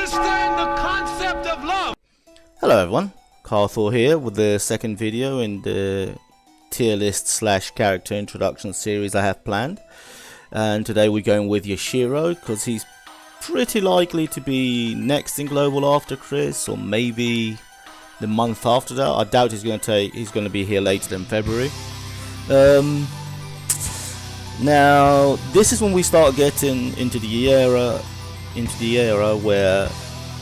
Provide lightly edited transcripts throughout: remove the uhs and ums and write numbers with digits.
understand the concept of love. Hello everyone, Carl Thor here with the second video in the tier list slash character introduction series I have planned. And today we're going with Yashiro because he's pretty likely to be next in global after Chris, or maybe the month after that. I doubt he's going to be here later than February. Now this is when we start getting into the era where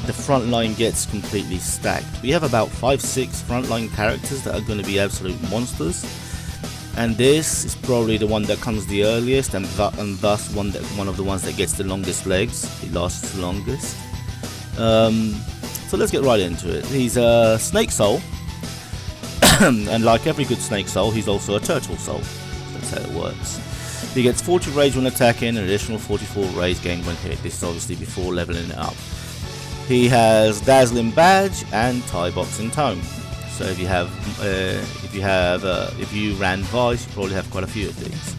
the front line gets completely stacked. We have about 5-6 frontline characters that are going to be absolute monsters, and this is probably the one that comes the earliest, and thus one of the ones that gets the longest legs. It lasts the longest. So let's get right into it. He's a snake soul, and like every good snake soul, he's also a turtle soul. That's how it works. He gets 40 rage when attacking, and an additional 44 rage gained when hit. This is obviously before leveling it up. He has Dazzling Badge and Tie Box and Tome. So if you ran Vice, you probably have quite a few of these.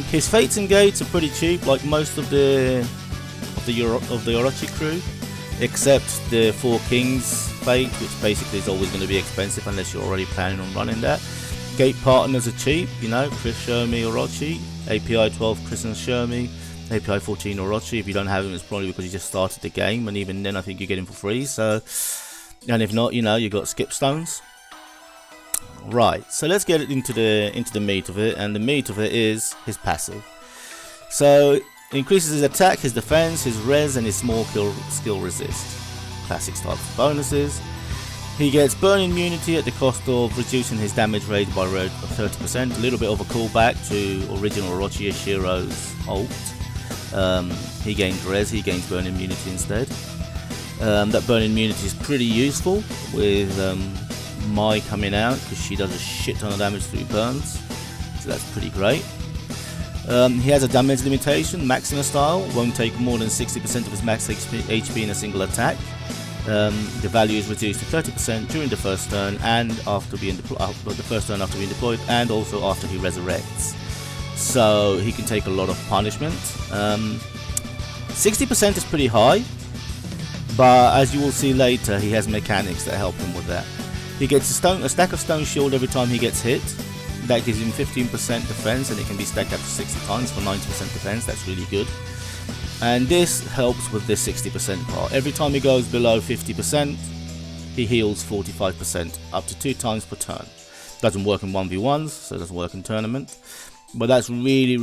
His Fates and Gates are pretty cheap, like most of the Orochi crew, except the 4 Kings Fate, which basically is always going to be expensive unless you're already planning on running that. Gate partners are cheap, you know, Chris, Shermie, Orochi. API 12 Chris and Shermie. API 14 Orochi. If you don't have him, it's probably because you just started the game, and even then I think you get him for free. So, and if not, you know, you got skip stones. Right, so let's get into the meat of it, and the meat of it is his passive. So it increases his attack, his defense, his res, and his small skill resist. Classic starts bonuses. He gets burn immunity at the cost of reducing his damage rate by 30%, a little bit of a callback to original Orochi Yashiro's ult. He gains res, he gains burn immunity instead. That burn immunity is pretty useful with Mai coming out, because she does a shit ton of damage through burns, so that's pretty great. He has a damage limitation, Maxima style, won't take more than 60% of his max HP in a single attack. The value is reduced to 30% during the first turn and after being deployed, and also after he resurrects. So he can take a lot of punishment. 60% is pretty high, but as you will see later, he has mechanics that help him with that. He gets a stack of stone shield every time he gets hit. That gives him 15% defense, and it can be stacked up to 60 times for 90% defense. That's really good. And this helps with this 60% part. Every time he goes below 50%, he heals 45%, up to 2 times per turn. Doesn't work in 1v1s, so it doesn't work in tournament. But that's really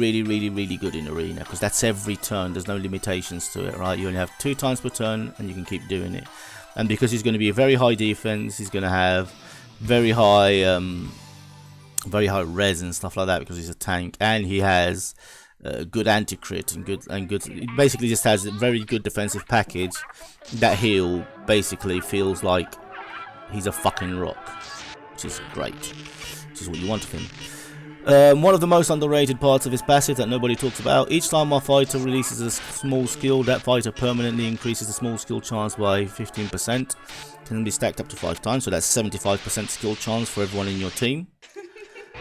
good in arena, because that's every turn. There's no limitations to it, right? You only have 2 times per turn, and you can keep doing it. And because he's going to be a very high defense, he's going to have very high res and stuff like that, because he's a tank, and he has good anti-crit and good. It basically just has a very good defensive package. That heal basically feels like he's a fucking rock, which is great, which is what you want of him. One of the most underrated parts of his passive that nobody talks about: each time a fighter releases a small skill, that fighter permanently increases the small skill chance by 15%. Can be stacked up to 5 times, so that's 75% skill chance for everyone in your team.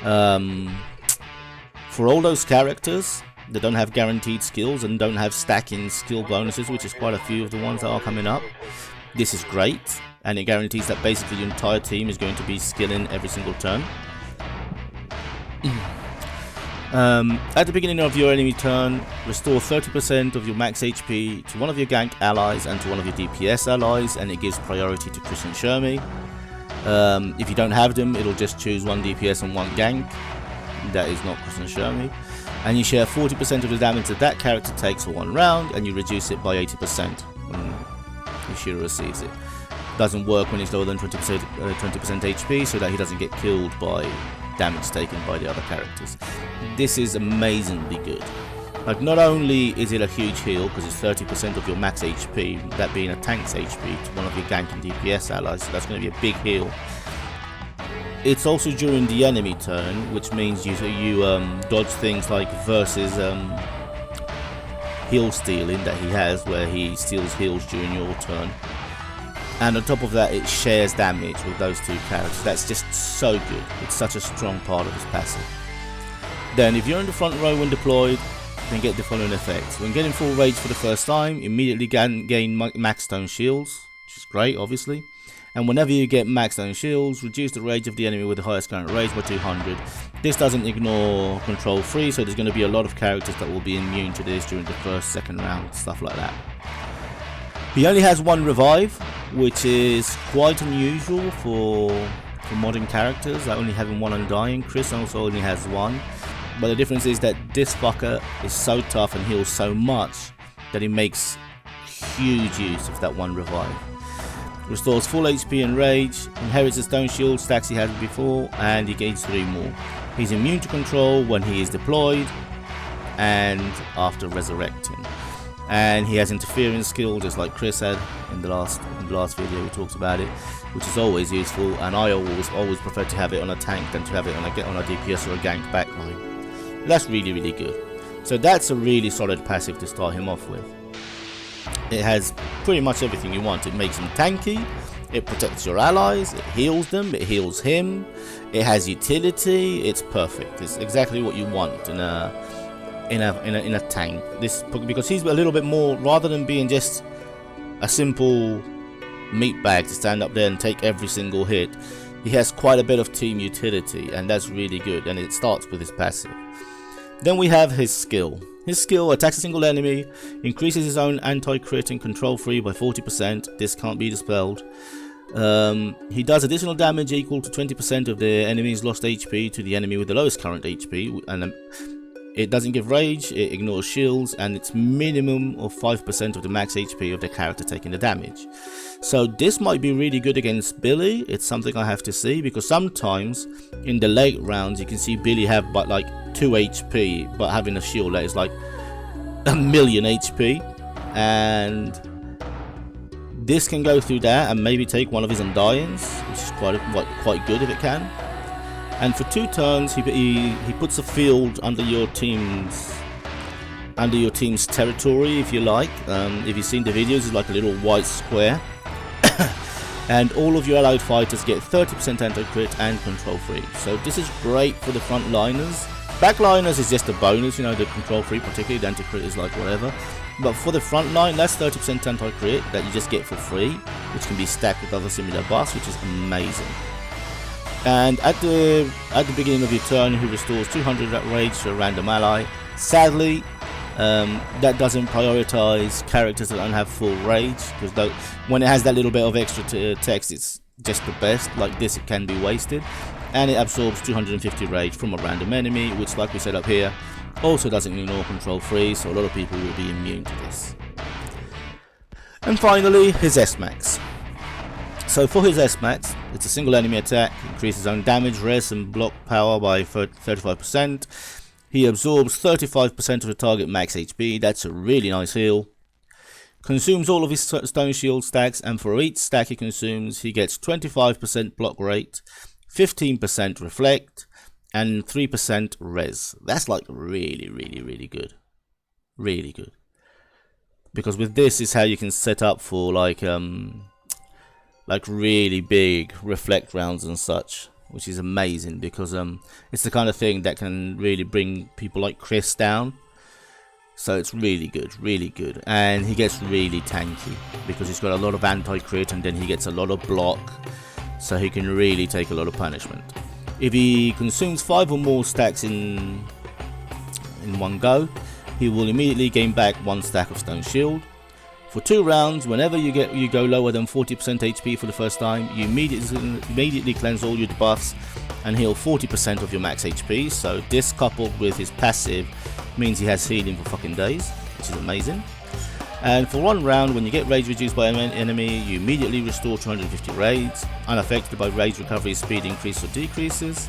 For all those characters that don't have guaranteed skills and don't have stacking skill bonuses, which is quite a few of the ones that are coming up, this is great, and it guarantees that basically your entire team is going to be skilling every single turn. At the beginning of your enemy turn, restore 30% of your max HP to one of your gank allies and to one of your DPS allies, and it gives priority to Chris and Shermie. If you don't have them, it'll just choose 1 DPS and 1 gank. That is not Chris and Shermie. And you share 40% of the damage that character takes for 1 round, and you reduce it by 80% when Yashiro receives it. Doesn't work when he's lower than 20% HP, so that he doesn't get killed by damage taken by the other characters. This is amazingly good. Like, not only is it a huge heal, because it's 30% of your max HP, that being a tank's HP, to one of your gank and DPS allies, so that's going to be a big heal. It's also during the enemy turn, which means you dodge things like versus heal stealing that he has, where he steals heals during your turn. And on top of that, it shares damage with those 2 characters. That's just so good. It's such a strong part of his passive. Then if you're in the front row when deployed, then get the following effects. When getting full rage for the first time, immediately gain max stone shields, which is great, obviously. And whenever you get max stone shields, reduce the rage of the enemy with the highest current rage by 200. This doesn't ignore control free, so there's going to be a lot of characters that will be immune to this during the first, second round, stuff like that. He only has one revive, which is quite unusual for modern characters. I only have him one undying. Chris also only has one. But the difference is that this fucker is so tough and heals so much that he makes huge use of that one revive. Restores full HP and rage, inherits the stone shield stacks he had before, and he gains 3 more. He's immune to control when he is deployed and after resurrecting. And he has interference skill just like Chris had in the last video. We talked about it, which is always useful, and I always prefer to have it on a tank than to have it on a DPS or a gank backline. That's really good. So that's a really solid passive to start him off with. It has pretty much everything you want. It makes him tanky, it protects your allies, it heals them, it heals him, it has utility. It's perfect. It's exactly what you want in a tank. This, because he's a little bit more, rather than being just a simple meat bag to stand up there and take every single hit, he has quite a bit of team utility, and that's really good. And it starts with his passive. Then we have his skill. His skill attacks a single enemy, increases his own anti-crit and control free by 40%. This can't be dispelled. He does additional damage equal to 20% of the enemy's lost HP to the enemy with the lowest current HP, and it doesn't give rage, it ignores shields, and it's minimum of 5% of the max HP of the character taking the damage. So this might be really good against Billy. It's something I have to see, because sometimes in the late rounds you can see Billy have but like 2 HP, but having a shield that is like 1,000,000 HP, and this can go through that and maybe take one of his undyings, which is quite good if it can. And for 2 turns, he puts a field under your team's territory, if you like. If you've seen the videos, it's like a little white square, and all of your allied fighters get 30% anti-crit and control free. So this is great for the frontliners. Backliners is just a bonus, you know, the control free, particularly the anti-crit is like whatever. But for the front line, that's 30% anti-crit that you just get for free, which can be stacked with other similar buffs, which is amazing. And at the beginning of your turn, he restores 200 rage to a random ally. Sadly, that doesn't prioritize characters that don't have full rage, because when it has that little bit of extra text, it's just the best. Like this, it can be wasted. And it absorbs 250 rage from a random enemy, which, like we said up here, also doesn't ignore control free, so a lot of people will be immune to this. And finally, his Smax. So for his Smax, it's a single enemy attack, increases own damage, res and block power by 35%. He absorbs 35% of the target max HP, that's a really nice heal. Consumes all of his stone shield stacks, and for each stack he consumes, he gets 25% block rate, 15% reflect, and 3% res. That's like really good. Really good. Because with this is how you can set up for like really big reflect rounds and such, which is amazing, because it's the kind of thing that can really bring people like Chris down. So it's really good, and he gets really tanky because he's got a lot of anti-crit, and then he gets a lot of block, so he can really take a lot of punishment. If he consumes 5 or more stacks in one go, he will immediately gain back 1 stack of stone shield. For 2 rounds, whenever you go lower than 40% HP for the first time, you immediately cleanse all your debuffs and heal 40% of your max HP. So this, coupled with his passive, means he has healing for fucking days, which is amazing. And for 1 round, when you get rage reduced by an enemy, you immediately restore 250 rage, unaffected by rage recovery speed increase or decreases.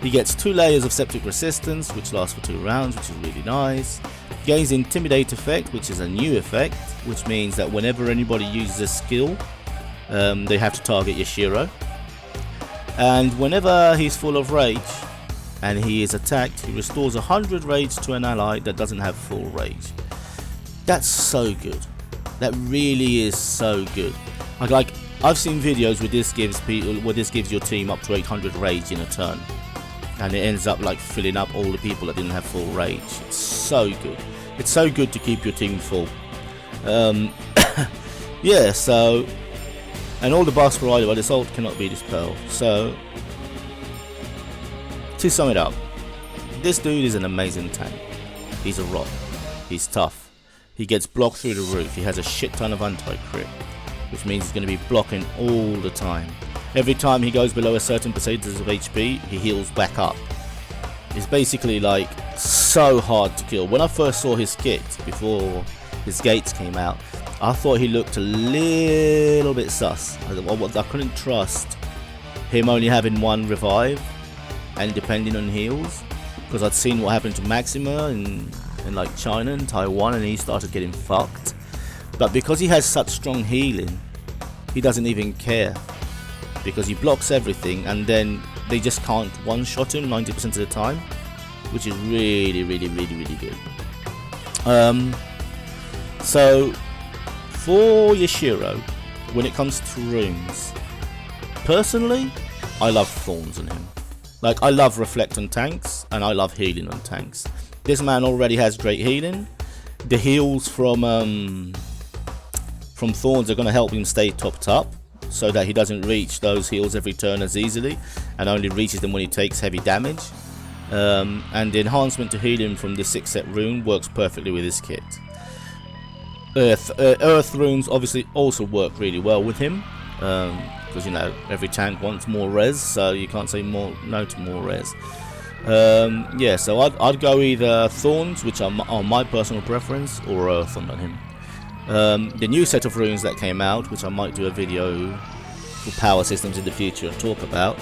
He gets 2 layers of septic resistance, which lasts for 2 rounds, which is really nice. Gains Intimidate effect, which is a new effect, which means that whenever anybody uses a skill, they have to target Yashiro. And whenever he's full of rage and he is attacked, he restores 100 rage to an ally that doesn't have full rage. That's so good. That really is so good. Like I've seen videos where this gives your team up to 800 rage in a turn, and it ends up like filling up all the people that didn't have full rage. It's so good. It's so good to keep your team full. Yeah, so, and all the buffs provided by this ult cannot be dispelled. So, to sum it up, this dude is an amazing tank. He's a rock. He's tough. He gets blocked through the roof. He has a shit ton of anti-crit, which means he's going to be blocking all the time. Every time he goes below a certain percentage of HP, he heals back up. It's basically like so hard to kill. When I first saw his kit before his gates came out, I thought he looked a little bit sus. I couldn't trust him only having one revive and depending on heals, because I'd seen what happened to Maxima in like China and Taiwan, and he started getting fucked. But because he has such strong healing, he doesn't even care, because he blocks everything, and then they just can't one-shot him 90% of the time, which is really good. So for Yashiro, when it comes to runes, personally, I love thorns on him. Like, I love reflect on tanks, and I love healing on tanks. This man already has great healing. The heals from thorns are going to help him stay topped up, so that he doesn't reach those heals every turn as easily, and only reaches them when he takes heavy damage. And the enhancement to healing from the 6-set rune works perfectly with his kit. Earth runes obviously also work really well with him, because you know every tank wants more res, so you can't say no to more res. Yeah, so I'd go either thorns, which are my personal preference, or earth on him. The new set of runes that came out, which I might do a video for power systems in the future and talk about,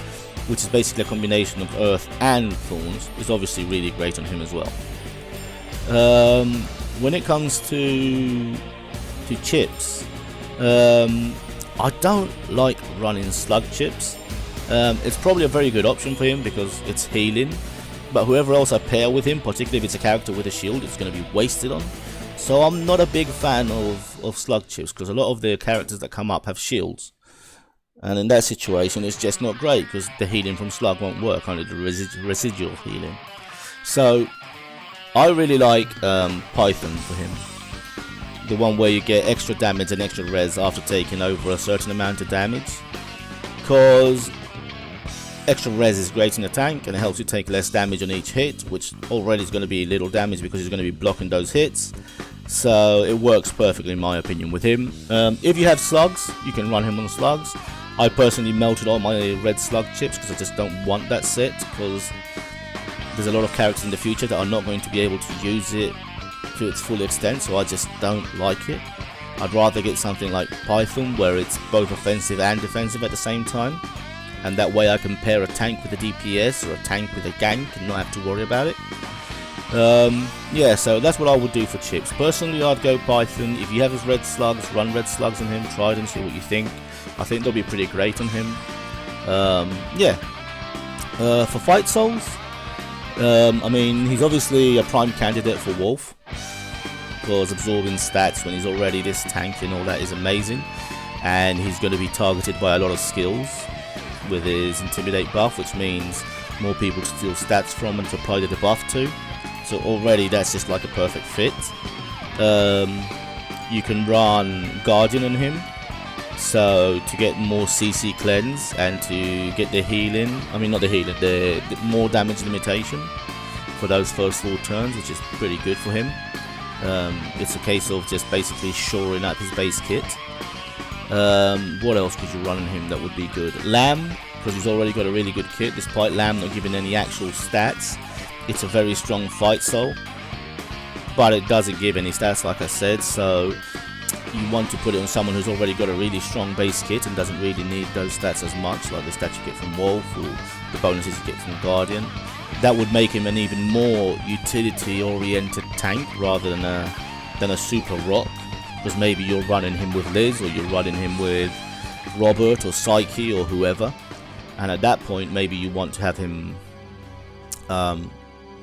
which is basically a combination of earth and thorns, is obviously really great on him as well. When it comes to chips, I don't like running slug chips. It's probably a very good option for him because it's healing, but whoever else I pair with him, particularly if it's a character with a shield, it's going to be wasted on. So I'm not a big fan of slug chips, because a lot of the characters that come up have shields, and in that situation it's just not great, because the healing from slug won't work, only the residual healing. So I really like Python for him, the one where you get extra damage and extra res after taking over a certain amount of damage, because extra res is great in the tank and it helps you take less damage on each hit, which already is going to be little damage because he's going to be blocking those hits. So it works perfectly in my opinion with him. If you have slugs, you can run him on slugs. I personally melted all my red slug chips because I just don't want that set, because there's a lot of characters in the future that are not going to be able to use it to its full extent, so I just don't like it. I'd rather get something like Python, where it's both offensive and defensive at the same time, and that way I can pair a tank with a DPS or a tank with a gank and not have to worry about it. Yeah, so that's what I would do for chips. Personally, I'd go Python. If you have his red slugs, run red slugs on him, try them, see what you think. I think they'll be pretty great on him. Yeah. For Fightsouls, I mean, he's obviously a prime candidate for Wolf, because absorbing stats when he's already this tanky and all that is amazing, and he's going to be targeted by a lot of skills with his Intimidate buff, which means more people to steal stats from and to apply the debuff to. So already that's just like a perfect fit. You can run Guardian on him, so to get more CC cleanse and to get the healing, I mean not the healing, the more damage limitation for those first 4 turns, which is pretty good for him. It's a case of just basically shoring up his base kit. What else could you run on him that would be good? Lamb, because he's already got a really good kit, despite Lamb not giving any actual stats. It's a very strong fight soul, but it doesn't give any stats, like I said, so you want to put it on someone who's already got a really strong base kit and doesn't really need those stats as much, like the stats you get from Wolf or the bonuses you get from Guardian. That would make him an even more utility-oriented tank rather than a super rock, because maybe you're running him with Liz or you're running him with Robert or Psyche or whoever, and at that point maybe you want to have him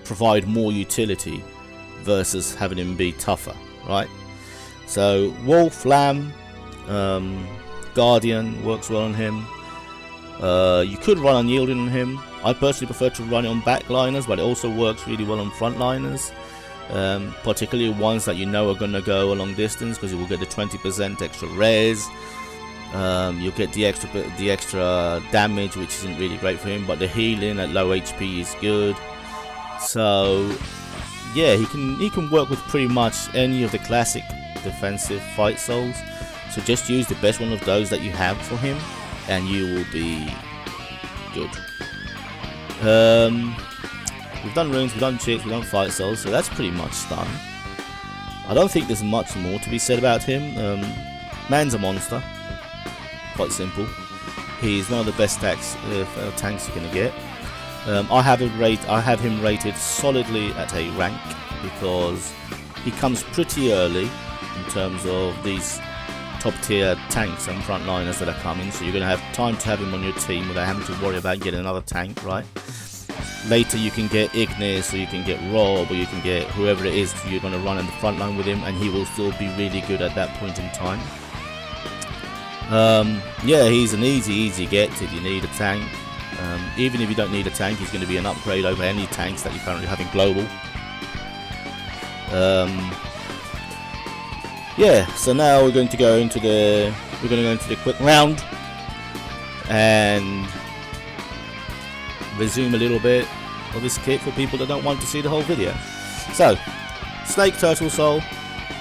provide more utility versus having him be tougher, right? So Wolf, Lamb, Guardian works well on him. You could run Unyielding on him. I personally prefer to run it on backliners, but it also works really well on frontliners. particularly ones that you know are going to go a long distance, because you will get the 20% extra res. You'll get the extra damage, which isn't really great for him, but the healing at low HP is good. So yeah, he can work with pretty much any of the classic defensive fight souls. So just use the best one of those that you have for him, and you will be good. We've done runes, we've done chips, we've done fight souls, so that's pretty much done. I don't think there's much more to be said about him. Man's a monster. Quite simple. He's one of the best tanks you're gonna get. I have him rated solidly at a rank, because he comes pretty early in terms of these top tier tanks and frontliners that are coming, so you're going to have time to have him on your team without having to worry about getting another tank, right? Later you can get Ignis, or you can get Rob, or you can get whoever it is you're going to run in the front line with him, and he will still be really good at that point in time. Yeah, he's an easy get if you need a tank. Even if you don't need a tank, he's going to be an upgrade over any tanks that you currently have in global. Yeah, so now we're going to go into the quick round and resume a little bit of this kit for people that don't want to see the whole video. So, Snake Turtle Soul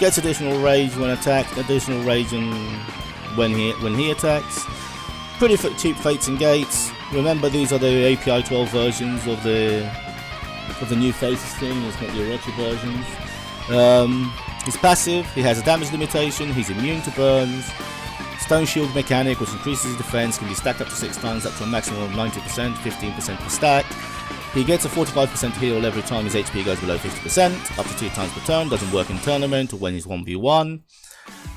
gets additional rage when attacked, additional rage when he attacks. Pretty cheap fates and gates. Remember, these are the API 12 versions of the new faces thing. It's not the Orochi versions. His passive, he has a damage limitation, he's immune to burns. Stone Shield mechanic, which increases his defense, can be stacked up to 6 times, up to a maximum of 90%, 15% per stack. He gets a 45% heal every time his HP goes below 50%, up to 2 times per turn, doesn't work in tournament or when he's 1v1.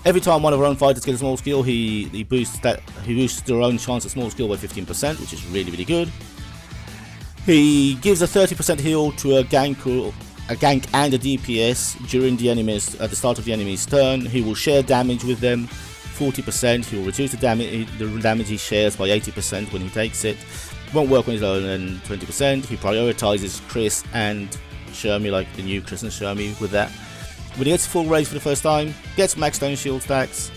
Every time one of our own fighters gets a small skill, he boosts their own chance at small skill by 15%, which is really good. He gives a 30% heal to a gank and a DPS during at the start of the enemy's turn. He will share damage with them 40%. He will reduce the damage he shares by 80% when he takes it. Won't work when he's lower than 20%. He prioritizes Chris and Shermie, like the new Chris and Shermie, with that. When he gets full rage for the first time, gets max stone shield stacks.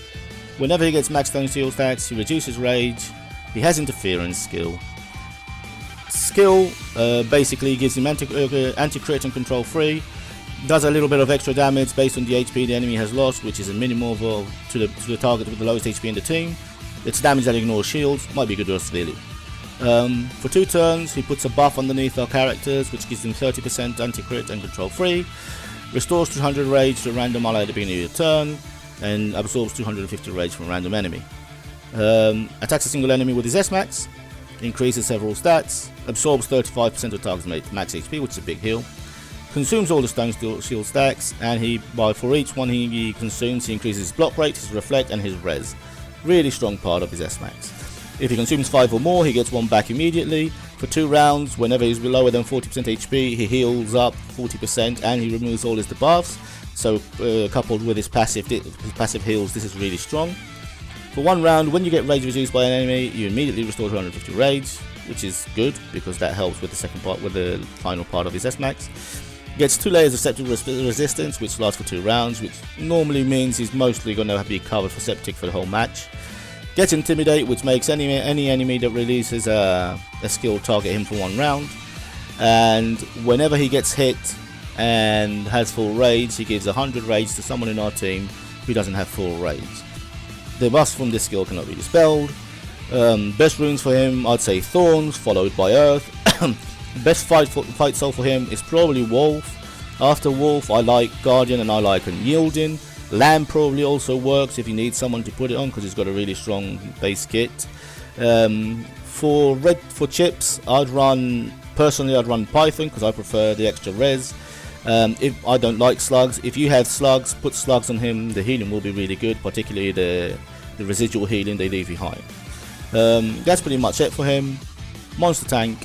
Whenever he gets max stone shield stacks, he reduces rage. He has interference skill. Basically gives him anti-crit and control free. Does a little bit of extra damage based on the HP the enemy has lost, which is a minimal to the target with the lowest HP in the team. It's damage that ignores shields, might be good to us really. For 2 turns, he puts a buff underneath our characters, which gives them 30% anti-crit and control free. Restores 200 rage to a random ally at the beginning of your turn, and absorbs 250 rage from a random enemy. Attacks a single enemy with his Smax. Increases several stats, absorbs 35% of target's max HP, which is a big heal. Consumes all the stone shield stacks, and for each one he consumes, he increases his block rate, his reflect, and his res. Really strong part of his S-Max. If he consumes 5 or more, he gets 1 back immediately. For 2 rounds, whenever he's lower than 40% HP, he heals up 40%, and he removes all his debuffs. So coupled with his passive heals, this is really strong. For 1 round, when you get rage reduced by an enemy, you immediately restore 250 rage, which is good because that helps with the final part of his S-Max. Gets 2 layers of septic resistance, which lasts for 2 rounds, which normally means he's mostly going to be covered for septic for the whole match. Gets intimidate, which makes any enemy that releases a skill target him for 1 round. And whenever he gets hit and has full rage, he gives 100 rage to someone in our team who doesn't have full rage. The buffs from this skill cannot be dispelled. Best runes for him, I'd say Thorns, followed by Earth. Best fight soul for him is probably Wolf. After Wolf, I like Guardian and I like Unyielding. Lamb probably also works if you need someone to put it on because it's got a really strong base kit. For chips, I'd run Python because I prefer the extra res. If I don't like slugs, if you have slugs, put slugs on him. The healing will be really good, particularly the residual healing they leave behind. That's pretty much it for him. Monster tank,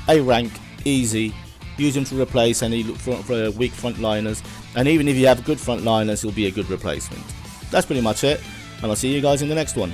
A rank, easy. Use him to replace any for weak frontliners, and even if you have good frontliners, he'll be a good replacement. That's pretty much it, and I'll see you guys in the next one.